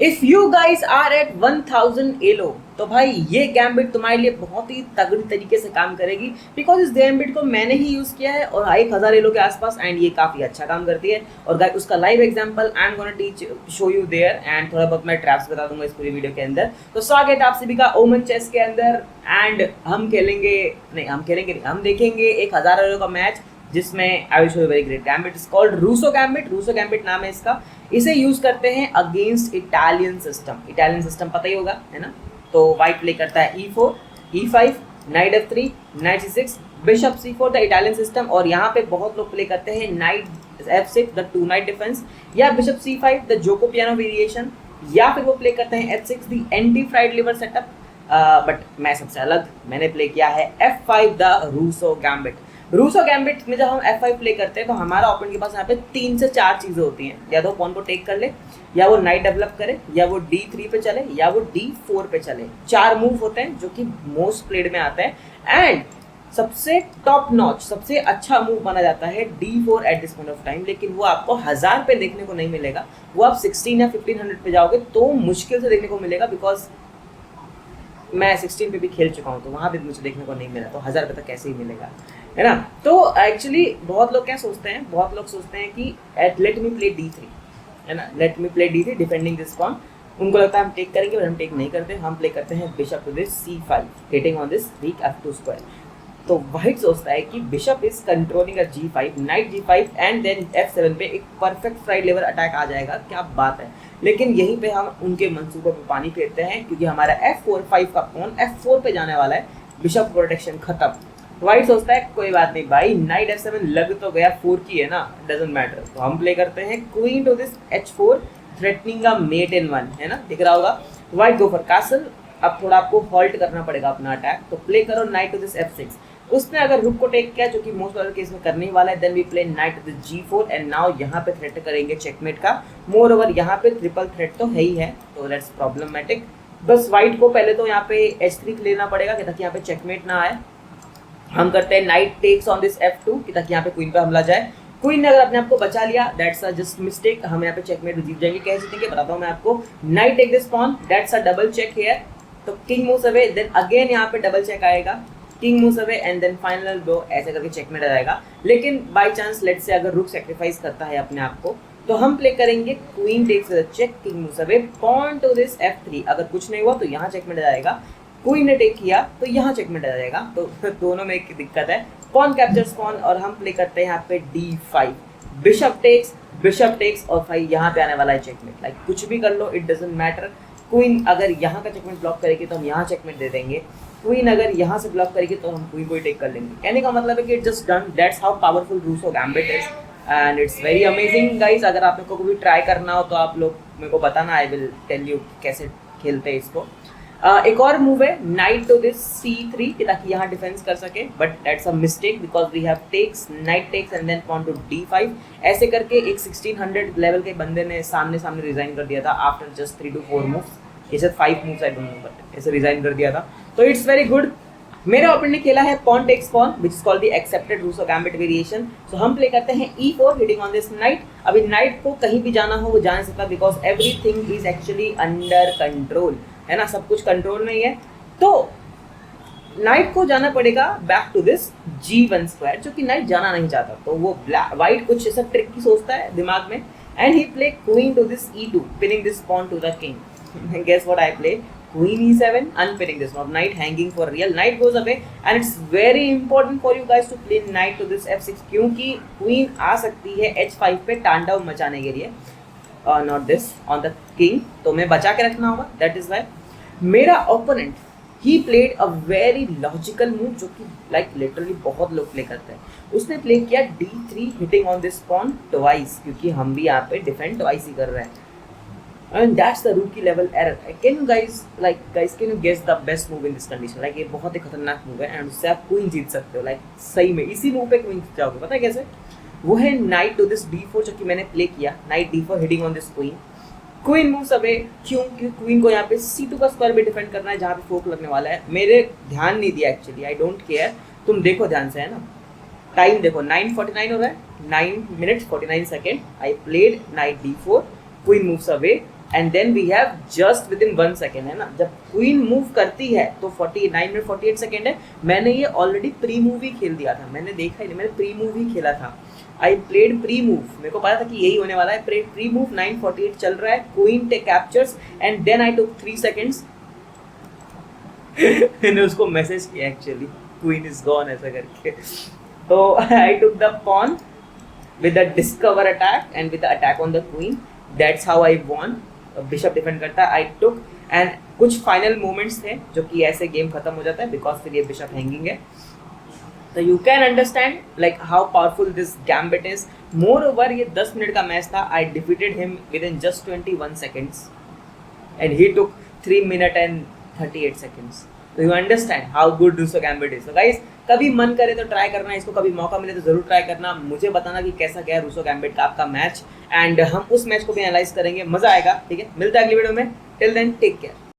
If you guys are at 1000 Elo तो भाई ये गैम्बिट तुम्हारे लिए बहुत ही तगड़ी तरीके से काम करेगी। बिकॉज इस गैम्बिट को मैंने ही यूज किया है और 1000 एलो के आसपास एंड ये काफी अच्छा काम करती है। और गाइस उसका live example I am gonna teach show you there and थोड़ा बहुत मैं ट्रैप्स बता दूंगा इस पूरी वीडियो के अंदर। तो स्वागत है आप सभी का ओमन चेस के अंदर एंड हम देखेंगे 1000 एलो का मैच जिसमें I will show you very great gambit is called Rousseau gambit. Rousseau gambit नाम है इसका। इसे यूज करते हैं against Italian system. Italian system पता ही होगा है ना। तो वाइट प्ले करता है E4 E5 knight F3 knight C6 bishop C4 the Italian system. और यहाँ पे बहुत लोग प्ले करते हैं knight F6 the two knight defence या bishop C5 the Giuoco Piano variation या फिर वो प्ले करते हैं F6 the anti fried liver setup. But मैं सबसे अलग मैंने प्ले किया है F5 the Rousseau gambit. Rousseau gambit में जब हम F5 प्ले करते हैं तो हमारा ओपोनेंट के पास यहाँ पे 3 से 4 चीजें होती हैं। या तो पॉन को टेक कर ले, या वो नाइट डेवलप करे, या वो D3 पे चले, या वो D4 पे चले। 4 मूव होते हैं जो कि मोस्ट प्लेड में आता है एंड सबसे टॉप नॉच सबसे अच्छा मूव माना जाता है D4 at this point of time. लेकिन वो आपको 1000 पे देखने को नहीं मिलेगा। वो आप 16 या 1500 पे जाओगे तो मुश्किल से देखने को मिलेगा। बिकॉज मैं 16 पे भी खेल चुका हूँ तो वहाँ पे मुझे देखने को नहीं मिला, तो 1000 पे तक कैसे ही मिलेगा, है ना। तो एक्चुअली बहुत लोग क्या सोचते हैं, बहुत लोग सोचते हैं कि लेट मी प्ले D3, है ना, let me play D3 defending this pawn. उनको लगता है हम टेक करेंगे बट हम टेक नहीं करते। हम प्ले करते हैं bishop to this C5 hitting on this weak F2 square. तो व्हाइट सोचता है कि bishop is controlling a G5 knight G5 and then F7 पे एक परफेक्ट फ्राइड लेवर अटैक आ जाएगा। क्या बात है। लेकिन यहीं पे हम उनके मंसूबों पे पानी फेरते हैं क्योंकि हमारा F4 का पॉन F4 पे जाने वाला है। बिशप प्रोटेक्शन खत्म। व्हाइट सोचता है कोई बात नहीं भाई, नाइट F7 लग तो गया, 4 की है ना, डजंट मैटर। तो हम प्ले करते हैं queen to this H4 threatening a mate in 1, है ना, दिख रहा होगा। White go for castle. अब थोड़ा आपको हॉल्ट करना पड़ेगा अपना अटैक। तो प्ले करो नाइट टू दिस F6। उसने अगर रुक को टेक किया जो कि मोस्ट वाले केस में करने वाला है, then we play knight to this G4 and now यहाँ पे थ्रेट करेंगे चेकमेट का। मोर ओवर यहाँ पे ट्रिपल थ्रेट तो है ही है, तो दैट्स प्रॉब्लमेटिक। बस व्हाइट को पहले तो यहाँ पे H3 लेना पड़ेगा कि ताकि यहाँ पे चेकमेट ना आए। हम करते हैं knight takes on this F2 कि ताकि यहाँ पे क्वीन पे हमला जाए। क्वीन ने अगर अपने आप को बचा लिया दैट्स अ जस्ट मिस्टेक। हम यहाँ पे चेकमेट जीत जाएंगे। कैसे जीतेंगे बताता हूँ मैं आपको। Knight take this pawn that's a double check here. तो king moves away, then again यहाँ पे डबल चेक आएगा, king moves away and then final blow, ऐसे करके चेकमेट आ जाएगा। लेकिन बाय चांस लेट्स से अगर रुक सैक्रिफाइस करता है अपने आप को तो हम प्ले करेंगे queen takes the check, king moves away, pawn to this F3। अगर कुछ नहीं हुआ तो यहाँ चेकमेट आ जाएगा। क्वीन ने टेक किया तो यहाँ चेकमेट आ जाएगा। तो दोनों में एक दिक्कत है, पॉन कैप्चर्स पॉन। और हम प्ले करते हैं यहाँ पे D5 बिशप टेक्स और भाई यहाँ पे आने वाला है चेकमेट। लाइक कुछ भी कर लो, इट डजंट मैटर। क्वीन अगर यहाँ का चेकमेट ब्लॉक करेगी तो हम यहाँ चेकमेट दे देंगे। क्वीन अगर यहाँ से ब्लॉक करेगी तो हम क्वीन को ही टेक कर लेंगे। कहने का मतलब है कि it just done. That's how powerful Rousseau gambit is and it's very amazing guys. अगर आप लोग को भी ट्राई करना हो तो आप लोग मेरे को बताना, आई विल टेल यू कैसे खेलते हैं इसको। एक और मूव है नाइट टू दिस C3 कि ताकि यहाँ डिफेंस कर सके, but that's a mistake because we have takes, knight takes and then pawn to D5। ऐसे करके एक 1600 लेवल के बंदे ने सामने रिजाइन कर दिया था आफ्टर जस्ट 3 to 4 मूव्स। ये सिर्फ 5 moves I don't know, but ऐसे रिजाइन कर दिया था। तो इट्स वेरी गुड। मेरे ओपोनेंट ने खेला है pawn takes pawn which is called the accepted Rousseau gambit variation. So हम प्ले करते हैं E4 hitting on this knight. अभी नाइट को कहीं भी जाना हो वो जा नहीं सकता because everything is actually under control, है ना, सब कुछ कंट्रोल में ही है। तो नाइट को जाना पड़ेगा back to this G1 square, जो कि नाइट जाना नहीं चाहता। तो वो व्हाइट कुछ ऐसा ट्रिक की सोचता है दिमाग में and he play queen to this E2 pinning this pawn to the king. Guess what I play, queen E7 unpinning this one, knight hanging for real, knight goes away and it's very important for you guys to play knight to this F6 क्योंकि queen आ सकती है H5 पे तांडव मचाने के लिए, not this on the king। तो मैं बचा के रखना होगा, that is why। मेरा opponent he played a very logical move जो कि like literally बहुत लोग प्ले करते हैं। उसने प्ले किया D3 hitting on this pawn twice क्योंकि हम भी यहाँ पे defend twice ही कर रहे हैं। And that's the rookie level error. Can you guys can you guess the best move in this condition? Like ये बहुत ही खतरनाक मूव है एंड उससे आप क्वीन जीत सकते हो। लाइक सही में इसी मूव पे क्वीन जीत जाओगे। पता है कैसे? वो है नाइट टू दिस D4 जो कि मैंने प्ले किया। Knight D4 hitting on this queen, queen moves away. क्योंकि क्वीन को यहाँ पे C2 का स्क्वायर भी डिफेंड करना है जहाँ पे फोक लगने वाला है। मेरे ध्यान नहीं दिया एक्चुअली, आई डोंट केयर। तुम देखो ध्यान से, है ना। टाइम देखो 9:49 हो रहा है, 9 minutes 49 seconds। I played knight D4, queen moves away, and then we have just within 1 second, है ना, जब क्वीन मूव करती है तो 49 मिनट 48 सेकेंड है। मैंने ये ऑलरेडी प्री मूव ही खेल दिया था, मैंने देखा ही नहीं, मैंने प्री मूव ही खेला था। आई प्लेड प्री मूव, मेरे को पता था कि यही होने वाला है। प्री मूव 9:48 चल रहा है, queen take captures and then I took 3 seconds. मैंने उसको मैसेज किया एक्चुअली, क्वीन इज गॉन ऐसा करके। तो I took the pawn with the discover attack and with the attack on the queen, that's how I won। Bishop defend करता है, I took, and कुछ final moments थे जो कि ऐसे गेम खत्म हो जाता है बिकॉज फिर ये बिशप हैंगिंग है। तो you can understand like how powerful this gambit is. Moreover ये 10 मिनट का मैच था, I defeated him within just 21 seconds and he took 3 minutes and 38 seconds। तो you understand how good Rousseau gambit is. तो guys कभी मन करे तो try करना इसको, कभी मौका मिले तो जरूर ट्राई करना, मुझे बताना कि कैसा गया रूसो गैम्बिट का आपका मैच, एंड हम उस मैच को भी एनालाइज करेंगे, मजा आएगा। ठीक है, मिलता है अगली वीडियो में, टिल देन टेक केयर।